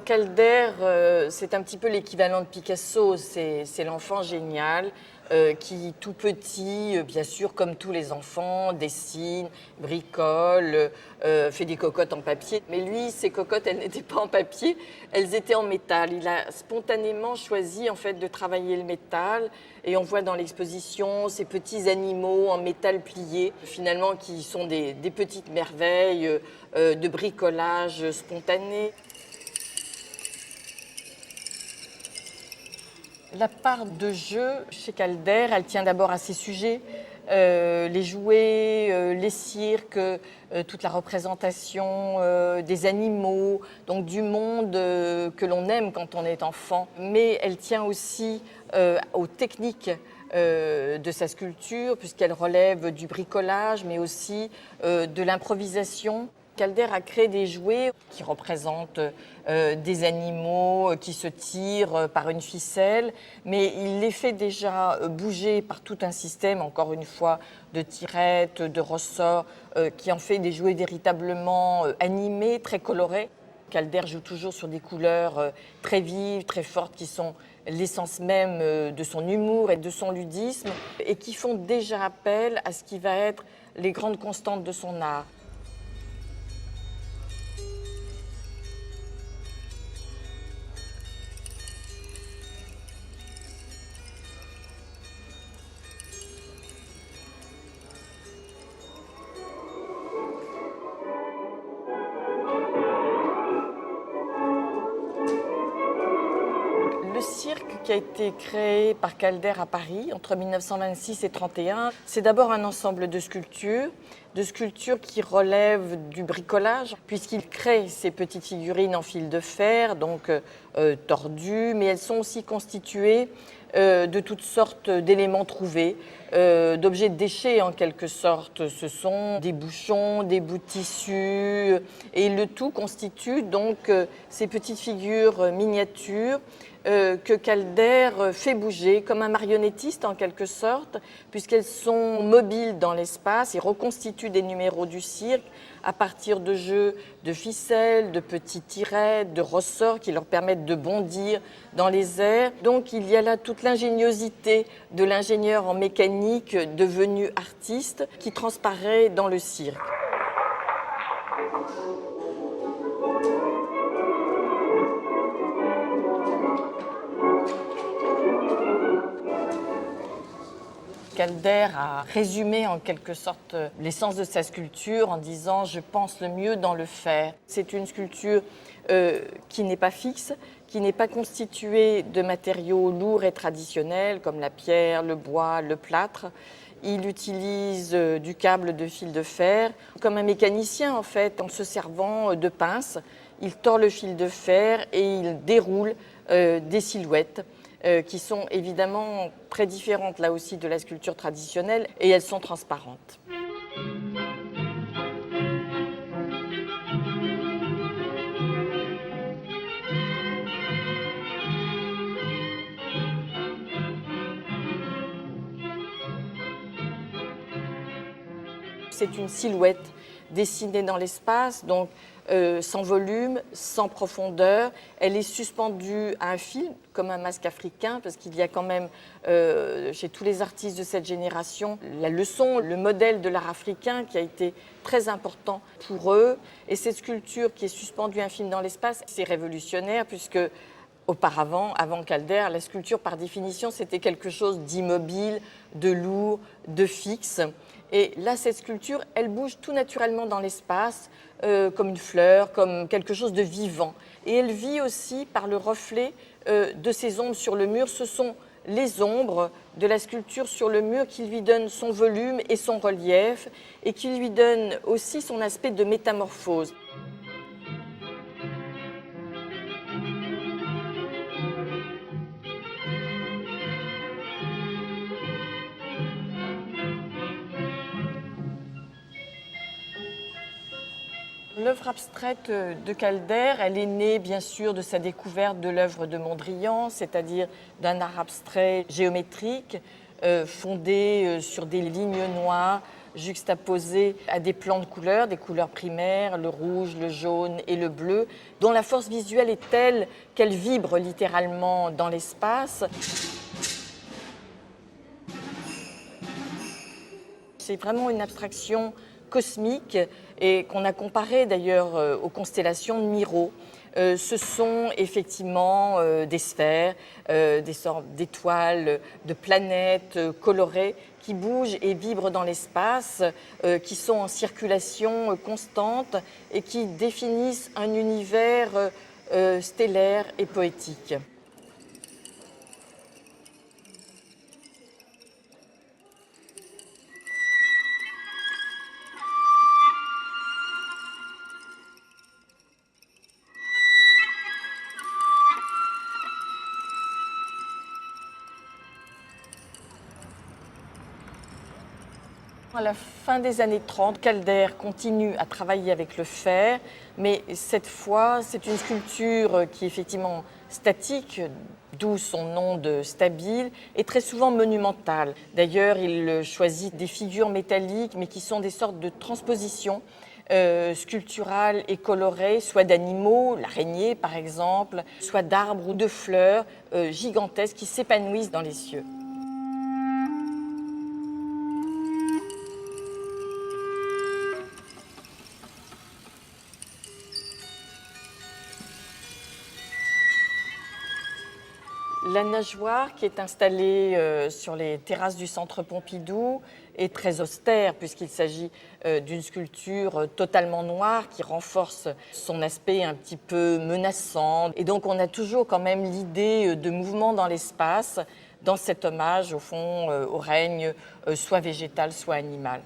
Calder, c'est un petit peu l'équivalent de Picasso. C'est l'enfant génial qui, tout petit, bien sûr, comme tous les enfants, dessine, bricole, fait des cocottes en papier. Mais lui, ses cocottes, elles n'étaient pas en papier, elles étaient en métal. Il a spontanément choisi en fait de travailler le métal. Et on voit dans l'exposition ces petits animaux en métal plié, finalement, qui sont des petites merveilles de bricolage spontané. La part de jeu chez Calder, elle tient d'abord à ses sujets, les jouets, les cirques, toute la représentation des animaux, donc du monde que l'on aime quand on est enfant. Mais elle tient aussi aux techniques de sa sculpture, puisqu'elle relève du bricolage, mais aussi de l'improvisation. Calder a créé des jouets qui représentent des animaux qui se tirent par une ficelle, mais il les fait déjà bouger par tout un système, encore une fois, de tirettes, de ressorts, qui en fait des jouets véritablement animés, très colorés. Calder joue toujours sur des couleurs très vives, très fortes, qui sont l'essence même de son humour et de son ludisme, et qui font déjà appel à ce qui va être les grandes constantes de son art. Le cirque qui a été créé par Calder à Paris entre 1926 et 1931, c'est d'abord un ensemble de sculptures qui relèvent du bricolage, puisqu'il crée ces petites figurines en fil de fer, donc tordues, mais elles sont aussi constituées de toutes sortes d'éléments trouvés, d'objets déchets en quelque sorte. Ce sont des bouchons, des bouts de tissu, et le tout constitue donc ces petites figures miniatures que Calder fait bouger comme un marionnettiste en quelque sorte, puisqu'elles sont mobiles dans l'espace et reconstituent des numéros du cirque à partir de jeux de ficelles, de petits tirets, de ressorts qui leur permettent de bondir dans les airs. Donc il y a là toute l'ingéniosité de l'ingénieur en mécanique devenu artiste qui transparaît dans le cirque. Calder a résumé en quelque sorte l'essence de sa sculpture en disant « je pense le mieux dans le faire ». C'est une sculpture qui n'est pas fixe, qui n'est pas constituée de matériaux lourds et traditionnels comme la pierre, le bois, le plâtre. Il utilise du câble de fil de fer comme un mécanicien en fait, en se servant de pinces. Il tord le fil de fer et il déroule des silhouettes. Qui sont évidemment très différentes là aussi de la sculpture traditionnelle et elles sont transparentes. C'est une silhouette dessinée dans l'espace, donc sans volume, sans profondeur. Elle est suspendue à un fil, comme un masque africain, parce qu'il y a quand même, chez tous les artistes de cette génération, la leçon, le modèle de l'art africain qui a été très important pour eux. Et cette sculpture qui est suspendue à un fil dans l'espace, c'est révolutionnaire, puisque auparavant, avant Calder, la sculpture, par définition, c'était quelque chose d'immobile, de lourd, de fixe. Et là, cette sculpture, elle bouge tout naturellement dans l'espace, comme une fleur, comme quelque chose de vivant. Et elle vit aussi par le reflet de ces ombres sur le mur. Ce sont les ombres de la sculpture sur le mur qui lui donnent son volume et son relief, et qui lui donnent aussi son aspect de métamorphose. L'œuvre abstraite de Calder, elle est née bien sûr de sa découverte de l'œuvre de Mondrian, c'est-à-dire d'un art abstrait géométrique fondé sur des lignes noires, juxtaposés à des plans de couleurs, des couleurs primaires, le rouge, le jaune et le bleu, dont la force visuelle est telle qu'elle vibre littéralement dans l'espace. C'est vraiment une abstraction cosmique et qu'on a comparé d'ailleurs aux constellations de Miro. Ce sont effectivement des sphères, des sortes d'étoiles, de planètes colorées qui bougent et vibrent dans l'espace, qui sont en circulation constante et qui définissent un univers stellaire et poétique. À la fin des années 30, Calder continue à travailler avec le fer, mais cette fois, c'est une sculpture qui est effectivement statique, d'où son nom de stabile, et très souvent monumentale. D'ailleurs, il choisit des figures métalliques, mais qui sont des sortes de transpositions sculpturales et colorées, soit d'animaux, l'araignée par exemple, soit d'arbres ou de fleurs gigantesques qui s'épanouissent dans les cieux. La nageoire qui est installée sur les terrasses du Centre Pompidou est très austère puisqu'il s'agit d'une sculpture totalement noire qui renforce son aspect un petit peu menaçant. Et donc on a toujours quand même l'idée de mouvement dans l'espace dans cet hommage au fond au règne soit végétal soit animal.